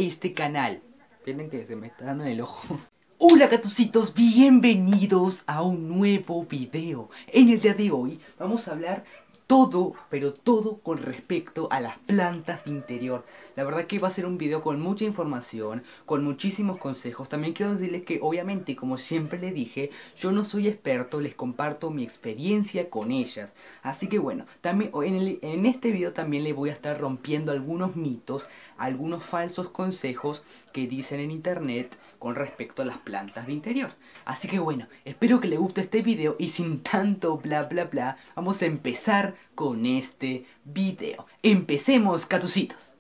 este canal. Miren que se me está dando en el ojo. Hola gatucitos, bienvenidos a un nuevo video. En el día de hoy vamos a hablar todo, pero todo con respecto a las plantas de interior. La verdad que va a ser un video con mucha información, con muchísimos consejos. También quiero decirles que obviamente, como siempre les dije, yo no soy experto, les comparto mi experiencia con ellas. Así que bueno, también en este video también les voy a estar rompiendo algunos mitos, algunos falsos consejos que dicen en internet con respecto a las plantas de interior. Así que bueno, espero que les guste este video y sin tanto bla bla bla, vamos a empezar con este video. ¡Empecemos, catucitos!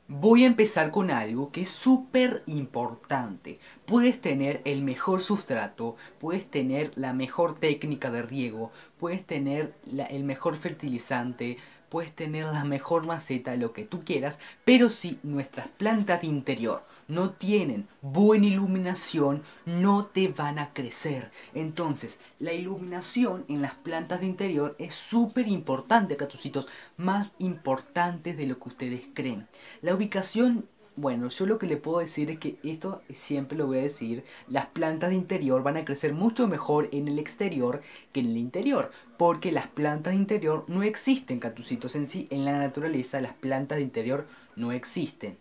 Voy a empezar con algo que es súper importante. Puedes tener el mejor sustrato, puedes tener la mejor técnica de riego, puedes tener el mejor fertilizante, puedes tener la mejor maceta, lo que tú quieras, pero si nuestras plantas de interior no tienen buena iluminación, no te van a crecer. Entonces, la iluminación en las plantas de interior es súper importante, catucitos, más importante de lo que ustedes creen. La ubicación, bueno, yo lo que le puedo decir es que esto siempre lo voy a decir, las plantas de interior van a crecer mucho mejor en el exterior que en el interior, porque las plantas de interior no existen, catucitos, en sí, en la naturaleza las plantas de interior no existen.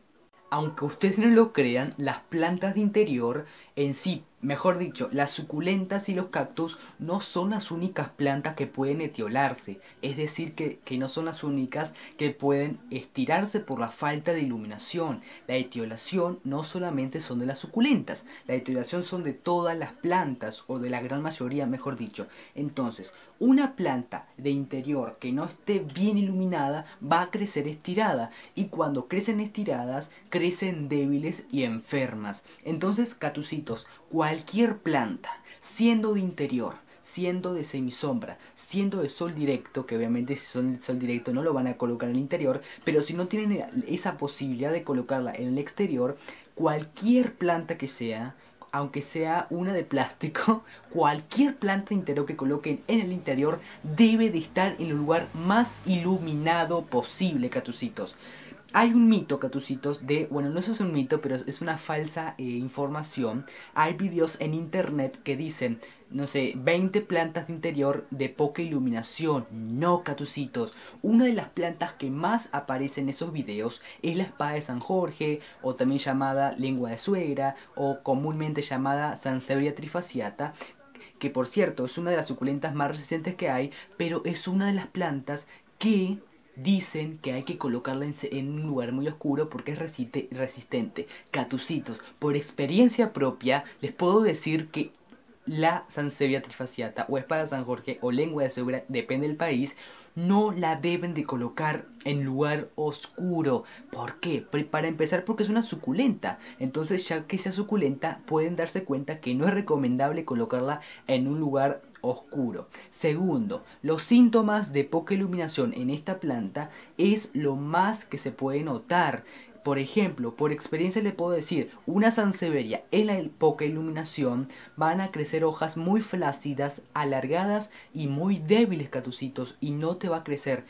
Aunque ustedes no lo crean, las plantas de interior en sí, mejor dicho, las suculentas y los cactus no son las únicas plantas que pueden etiolarse. Es decir, que no son las únicas que pueden estirarse por la falta de iluminación. La etiolación no solamente son de las suculentas, la etiolación son de todas las plantas, o de la gran mayoría, mejor dicho. Entonces, una planta de interior que no esté bien iluminada va a crecer estirada, y cuando crecen estiradas, crecen débiles y enfermas. Entonces, catucitos, cualquier planta, siendo de interior, siendo de semisombra, siendo de sol directo, que obviamente si son de sol directo no lo van a colocar en el interior, pero si no tienen esa posibilidad de colocarla en el exterior, cualquier planta que sea, aunque sea una de plástico, cualquier planta de interior que coloquen en el interior debe de estar en el lugar más iluminado posible, catucitos. Hay un mito, catucitos, bueno, no eso es un mito, pero es una falsa información. Hay videos en internet que dicen, no sé, 20 plantas de interior de poca iluminación. No, catucitos. Una de las plantas que más aparece en esos videos es la espada de San Jorge, o también llamada lengua de suegra, o comúnmente llamada Sansevieria trifasciata, que por cierto es una de las suculentas más resistentes que hay, pero es una de las plantas que dicen que hay que colocarla en un lugar muy oscuro porque es resistente. Catucitos, por experiencia propia les puedo decir que la Sansevieria trifasciata o espada de San Jorge o lengua de suegra, depende del país, no la deben de colocar en lugar oscuro. ¿Por qué? Para empezar, porque es una suculenta. Entonces, ya que sea suculenta, pueden darse cuenta que no es recomendable colocarla en un lugar oscuro. Segundo, los síntomas de poca iluminación en esta planta es lo más que se puede notar. Por ejemplo, por experiencia le puedo decir, una sansevieria en la poca iluminación van a crecer hojas muy flácidas, alargadas y muy débiles, catucitos, y no te va a crecer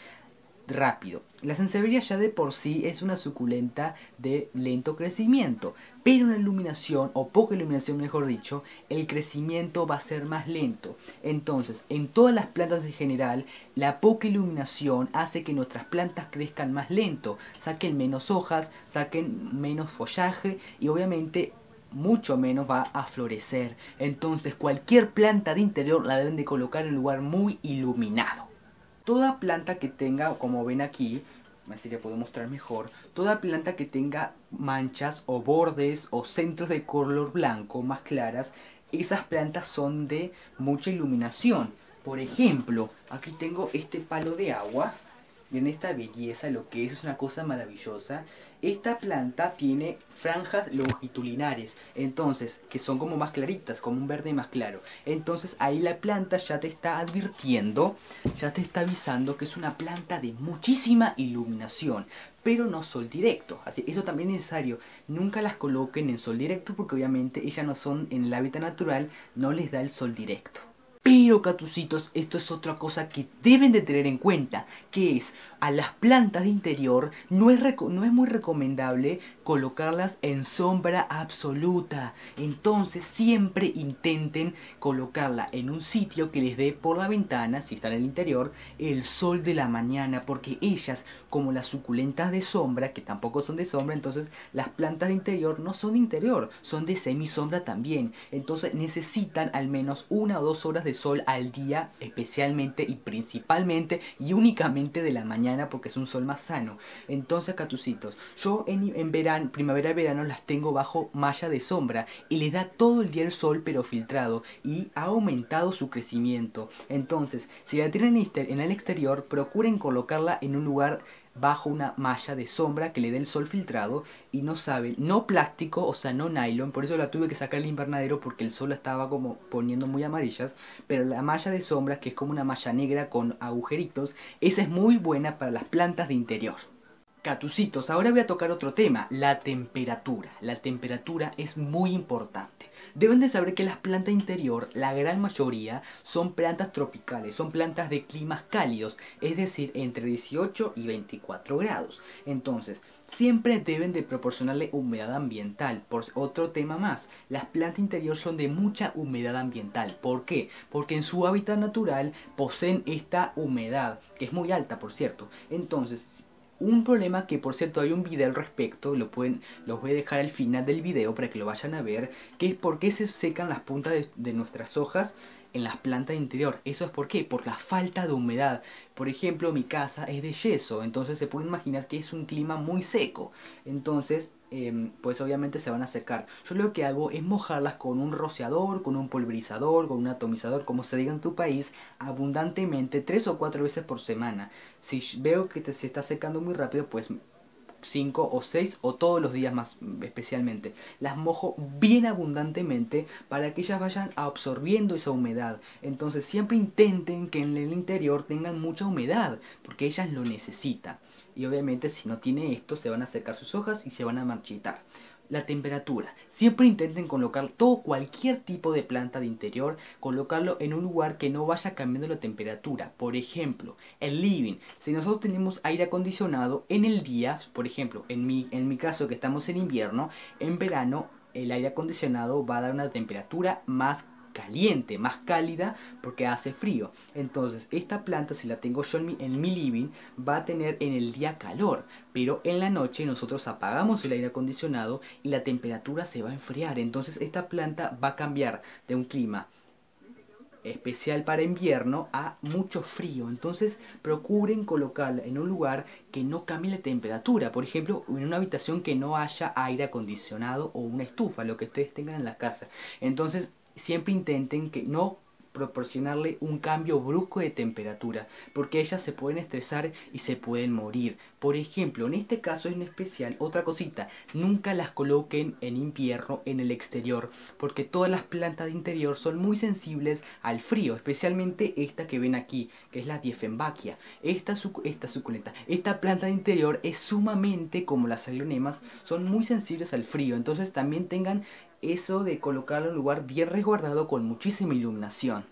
rápido. La sansevieria ya de por sí es una suculenta de lento crecimiento, pero en la iluminación, o poca iluminación mejor dicho, el crecimiento va a ser más lento. Entonces, en todas las plantas en general, la poca iluminación hace que nuestras plantas crezcan más lento, saquen menos hojas, saquen menos follaje y obviamente mucho menos va a florecer. Entonces, cualquier planta de interior la deben de colocar en un lugar muy iluminado. Toda planta que tenga, como ven aquí, así le puedo mostrar mejor, toda planta que tenga manchas o bordes o centros de color blanco más claras, esas plantas son de mucha iluminación. Por ejemplo, aquí tengo este palo de agua. Miren esta belleza, lo que es una cosa maravillosa. Esta planta tiene franjas longitudinales, entonces, que son como más claritas, como un verde más claro. Entonces ahí la planta ya te está advirtiendo, ya te está avisando que es una planta de muchísima iluminación, pero no sol directo. Así, eso también es necesario. Nunca las coloquen en sol directo porque obviamente ellas no son en el hábitat natural, no les da el sol directo. Pero, catucitos, esto es otra cosa que deben de tener en cuenta, que es a las plantas de interior no es muy recomendable colocarlas en sombra absoluta. Entonces siempre intenten colocarla en un sitio que les dé por la ventana, si están en el interior, el sol de la mañana, porque ellas, como las suculentas de sombra, que tampoco son de sombra, entonces las plantas de interior no son de interior, son de semisombra también. Entonces necesitan al menos 1 o 2 horas de sol al día, especialmente y principalmente y únicamente de la mañana, porque es un sol más sano. Entonces, catucitos, yo en verano, primavera, verano las tengo bajo malla de sombra y les da todo el día el sol pero filtrado y ha aumentado su crecimiento. Entonces, si la tienen en el exterior, procuren colocarla en un lugar bajo una malla de sombra que le dé el sol filtrado y no saben, no plástico, o sea, no nylon, por eso la tuve que sacar del invernadero porque el sol la estaba como poniendo muy amarillas, pero la malla de sombra, que es como una malla negra con agujeritos, esa es muy buena para las plantas de interior. Catucitos, ahora voy a tocar otro tema, la temperatura. La temperatura es muy importante. Deben de saber que las plantas interior, la gran mayoría, son plantas tropicales, son plantas de climas cálidos, es decir, entre 18 y 24 grados. Entonces, siempre deben de proporcionarle humedad ambiental. Por otro tema más, las plantas interior son de mucha humedad ambiental. ¿Por qué? Porque en su hábitat natural poseen esta humedad, que es muy alta, por cierto. Entonces, un problema que, por cierto, hay un video al respecto, los voy a dejar al final del video para que lo vayan a ver, que es por qué se secan las puntas de nuestras hojas en las plantas de interior. Eso es por qué, por la falta de humedad. Por ejemplo, mi casa es de yeso, entonces se pueden imaginar que es un clima muy seco. Entonces, pues obviamente se van a secar. Yo lo que hago es mojarlas con un rociador, con un pulverizador, con un atomizador, como se diga en tu país, abundantemente 3 o 4 veces por semana. Si veo que se está secando muy rápido, pues 5 o 6 o todos los días más especialmente. Las mojo bien abundantemente para que ellas vayan absorbiendo esa humedad. Entonces siempre intenten que en el interior tengan mucha humedad porque ellas lo necesitan. Y obviamente si no tiene esto se van a secar sus hojas y se van a marchitar. La temperatura. Siempre intenten colocar cualquier tipo de planta de interior, colocarlo en un lugar que no vaya cambiando la temperatura. Por ejemplo, el living. Si nosotros tenemos aire acondicionado en el día, por ejemplo, en mi caso que estamos en invierno, en verano el aire acondicionado va a dar una temperatura más caliente, más cálida porque hace frío. Entonces esta planta, si la tengo yo en mi living, va a tener en el día calor, pero en la noche nosotros apagamos el aire acondicionado y la temperatura se va a enfriar. Entonces esta planta va a cambiar de un clima especial para invierno a mucho frío. Entonces procuren colocarla en un lugar que no cambie la temperatura, por ejemplo en una habitación que no haya aire acondicionado o una estufa, lo que ustedes tengan en la casa. Entonces siempre intenten que no proporcionarle un cambio brusco de temperatura, porque ellas se pueden estresar y se pueden morir. Por ejemplo, en este caso en especial, otra cosita, nunca las coloquen en invierno en el exterior, porque todas las plantas de interior son muy sensibles al frío, especialmente esta que ven aquí, que es la Dieffenbachia. Esta suculenta, esta planta de interior es sumamente, como las aglaonemas, son muy sensibles al frío, entonces también tengan eso de colocarlo en un lugar bien resguardado con muchísima iluminación.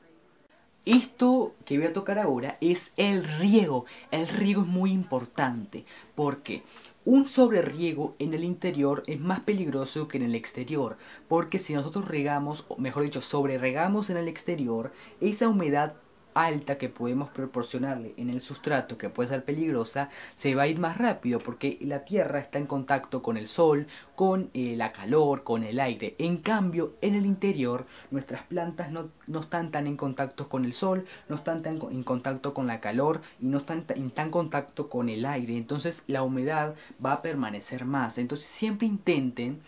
Esto que voy a tocar ahora es el riego. El riego es muy importante porque un sobreriego en el interior es más peligroso que en el exterior, porque si nosotros regamos, o mejor dicho, sobreregamos en el exterior, esa humedad alta que podemos proporcionarle en el sustrato, que puede ser peligrosa, se va a ir más rápido porque la tierra está en contacto con el sol, con la calor, con el aire. En cambio, en el interior, nuestras plantas no están tan en contacto con el sol, no están tan en contacto con la calor y no están en tan contacto con el aire. Entonces la humedad va a permanecer más. Entonces siempre intenten,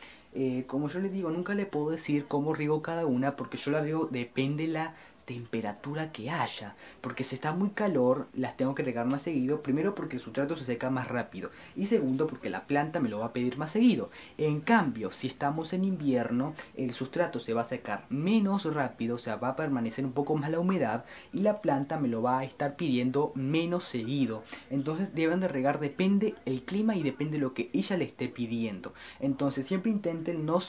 como yo les digo, nunca le puedo decir cómo riego cada una porque yo la riego depende de la temperatura que haya, porque si está muy calor las tengo que regar más seguido, primero porque el sustrato se seca más rápido y segundo porque la planta me lo va a pedir más seguido. En cambio, si estamos en invierno, el sustrato se va a secar menos rápido, o sea, va a permanecer un poco más la humedad y la planta me lo va a estar pidiendo menos seguido. Entonces deben de regar, depende el clima y depende lo que ella le esté pidiendo. Entonces siempre intenten no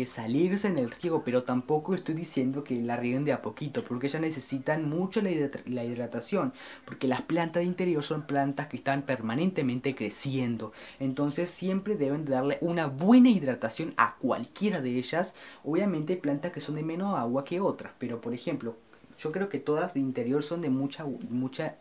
salirse en el riego, pero tampoco estoy diciendo que la rieguen de a poquito, porque ellas necesitan mucho la hidratación, porque las plantas de interior son plantas que están permanentemente creciendo, entonces siempre deben de darle una buena hidratación a cualquiera de ellas. Obviamente hay plantas que son de menos agua que otras, pero por ejemplo, yo creo que todas de interior son de mucha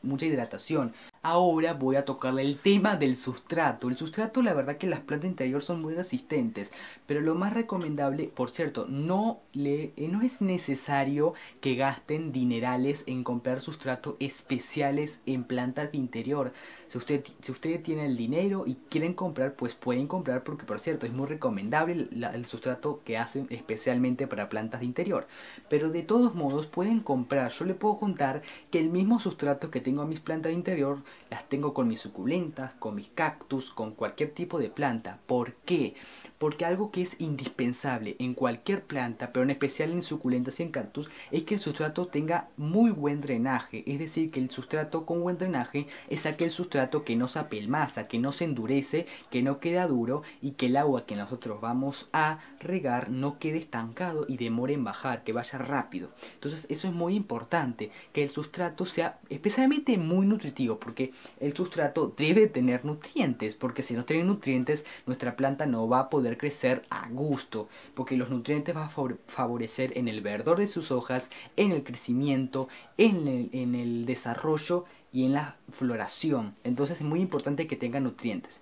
hidratación. Ahora voy a tocarle el tema del sustrato. El sustrato, la verdad que las plantas de interior son muy resistentes, pero lo más recomendable, por cierto, no es necesario que gasten dinerales en comprar sustratos especiales en plantas de interior. Si ustedes tienen el dinero y quieren comprar, pues pueden comprar, porque por cierto es muy recomendable el sustrato que hacen especialmente para plantas de interior. Pero de todos modos pueden comprar. Yo les puedo contar que el mismo sustrato que tengo a mis plantas de interior las tengo con mis suculentas, con mis cactus, con cualquier tipo de planta. ¿Por qué? Porque algo que es indispensable en cualquier planta, pero en especial en suculentas y en cactus, es que el sustrato tenga muy buen drenaje. Es decir, que el sustrato con buen drenaje es aquel sustrato que no se apelmaza, que no se endurece, que no queda duro y que el agua que nosotros vamos a regar no quede estancado y demore en bajar, que vaya rápido. Entonces eso es muy importante, que el sustrato sea especialmente muy nutritivo, porque el sustrato debe tener nutrientes, porque si no tiene nutrientes nuestra planta no va a poder crecer a gusto, porque los nutrientes van a favorecer en el verdor de sus hojas, en el crecimiento, en el desarrollo y en la floración. Entonces es muy importante que tenga nutrientes.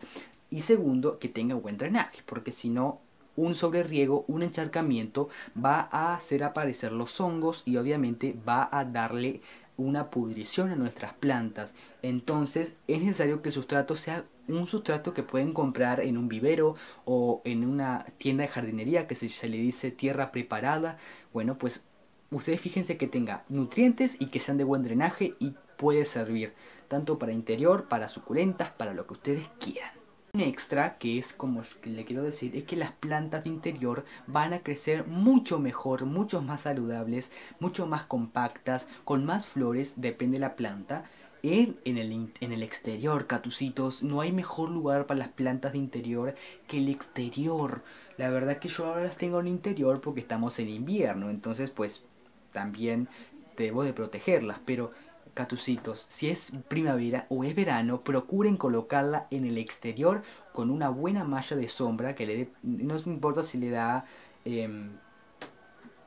Y segundo, que tenga buen drenaje, porque si no, un sobreriego, un encharcamiento va a hacer aparecer los hongos y obviamente va a darle una pudrición a nuestras plantas. Entonces es necesario que el sustrato sea un sustrato que pueden comprar en un vivero o en una tienda de jardinería que se le dice tierra preparada. Bueno, pues ustedes fíjense que tenga nutrientes y que sean de buen drenaje y puede servir tanto para interior, para suculentas, para lo que ustedes quieran. Un extra que es como le quiero decir es que las plantas de interior van a crecer mucho mejor, mucho más saludables, mucho más compactas, con más flores, depende de la planta. En el exterior, catucitos, no hay mejor lugar para las plantas de interior que el exterior. La verdad que yo ahora las tengo en el interior porque estamos en invierno, entonces pues también debo de protegerlas, pero catucitos, si es primavera o es verano, procuren colocarla en el exterior con una buena malla de sombra que le dé, no importa si le da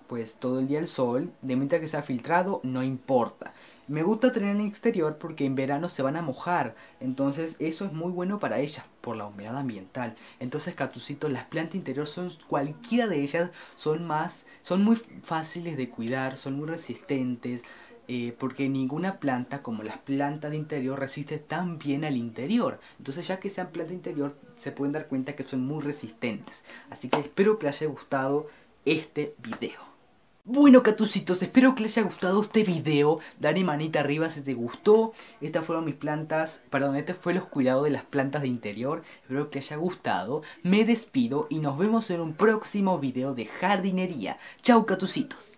pues todo el día el sol, de mientras que sea filtrado, no importa. Me gusta tener en el exterior porque en verano se van a mojar, entonces eso es muy bueno para ellas por la humedad ambiental. Entonces, catucitos, las plantas interior son, cualquiera de ellas son muy fáciles de cuidar, son muy resistentes. Porque ninguna planta como las plantas de interior resiste tan bien al interior. Entonces, ya que sean plantas de interior, se pueden dar cuenta que son muy resistentes. Así que espero que les haya gustado este video. Bueno, catucitos, espero que les haya gustado este video. Dale manita arriba si te gustó. Estas fueron mis plantas, perdón, este fue los cuidados de las plantas de interior. Espero que les haya gustado. Me despido y nos vemos en un próximo video de jardinería. Chau, catucitos.